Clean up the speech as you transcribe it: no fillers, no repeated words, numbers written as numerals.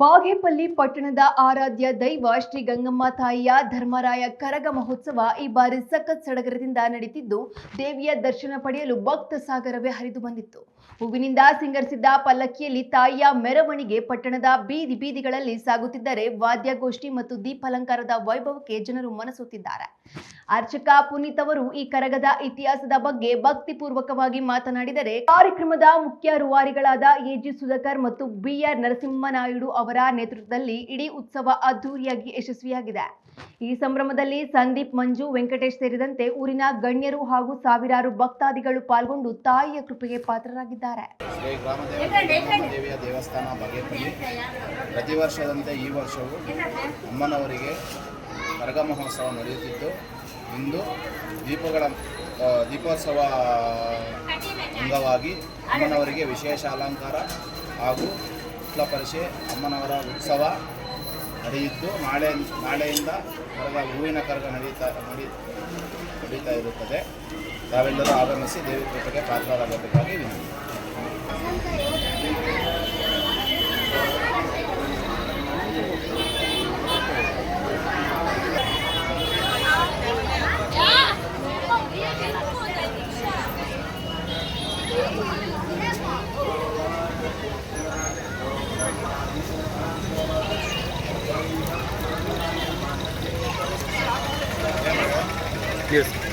ಬಾಗೇಪಲ್ಲಿ ಪಟ್ಟಣದ ಆರಾಧ್ಯ ದೈವ ಶ್ರೀ ಗಂಗಮ್ಮ ತಾಯಿಯ ಧರ್ಮರಾಯ ಕರಗ ಮಹೋತ್ಸವ ಈ ಬಾರಿ ಸಖತ್ ಸಡಗರದಿಂದ ನಡೆಯುತ್ತಿದ್ದು, ದೇವಿಯ ದರ್ಶನ ಪಡೆಯಲು ಭಕ್ತ ಸಾಗರವೇ ಹರಿದು ಬಂದಿತ್ತು. ಹೂವಿನಿಂದ ಸಿಂಗರಿಸಿದ್ದ ಪಲ್ಲಕ್ಕಿಯಲ್ಲಿ ತಾಯಿಯ ಮೆರವಣಿಗೆ ಪಟ್ಟಣದ ಬೀದಿ ಬೀದಿಗಳಲ್ಲಿ ಸಾಗುತ್ತಿದ್ದರೆ, ವಾದ್ಯಗೋಷ್ಠಿ ಮತ್ತು ದೀಪಾಲಂಕಾರದ ವೈಭವಕ್ಕೆ ಜನರು ಮನಸೋತಿದ್ದಾರೆ. ಅರ್ಚಕ ಪುನೀತ್ ಅವರು ಈ ಕರಗದ ಇತಿಹಾಸದ ಬಗ್ಗೆ ಭಕ್ತಿಪೂರ್ವಕವಾಗಿ ಮಾತನಾಡಿದರೆ, ಕಾರ್ಯಕ್ರಮದ ಮುಖ್ಯ ರೂವಾರಿಗಳಾದ ಎಜಿ ಸುಧಾಕರ್ ಮತ್ತು ಬಿಆರ್ ನರಸಿಂಹನಾಯ್ಡು ಅವರ ನೇತೃತ್ವದಲ್ಲಿ ಇಡೀ ಉತ್ಸವ ಅದ್ದೂರಿಯಾಗಿ ಯಶಸ್ವಿಯಾಗಿದೆ. ಈ ಸಂಭ್ರಮದಲ್ಲಿ ಸಂದೀಪ್, ಮಂಜು, ವೆಂಕಟೇಶ್ ಸೇರಿದಂತೆ ಊರಿನ ಗಣ್ಯರು ಹಾಗೂ ಸಾವಿರಾರು ಭಕ್ತಾದಿಗಳು ಪಾಲ್ಗೊಂಡು ತಾಯಿಯ ಕೃಪೆಗೆ ಪಾತ್ರರಾಗಿದ್ದಾರೆ. ಶ್ರೀ ಗ್ರಾಮದೇವಿಯ ದೇವಸ್ಥಾನ ಬಾಗೇಪಲ್ಲಿ ಪ್ರತಿ ವರ್ಷದಂತೆ ಈ ವರ್ಷವೂ ಅಮ್ಮನವರಿಗೆ ಕರಗ ಮಹೋತ್ಸವ ನಡೆಯುತ್ತಿದ್ದು, ಇಂದು ದೀಪೋತ್ಸವ ಅಂಗವಾಗಿ ಅಮ್ಮನವರಿಗೆ ವಿಶೇಷ ಅಲಂಕಾರ ಹಾಗೂ ಪರಿಷೆ ಅಮ್ಮನವರ ಉತ್ಸವ ನಡೆಯಿದ್ದು, ನಾಳೆಯಿಂದ ಹೂವಿನ ಕರಗ ನಡೀತಾ ಇರುತ್ತದೆ. ತಾವೆಲ್ಲರೂ ಆಗಮಿಸಿ ದೇವಿ ಕೃಪೆಗೆ ಪಾತ್ರರಾಗಬೇಕಾಗಿ ವಿನಂತಿ. Yes.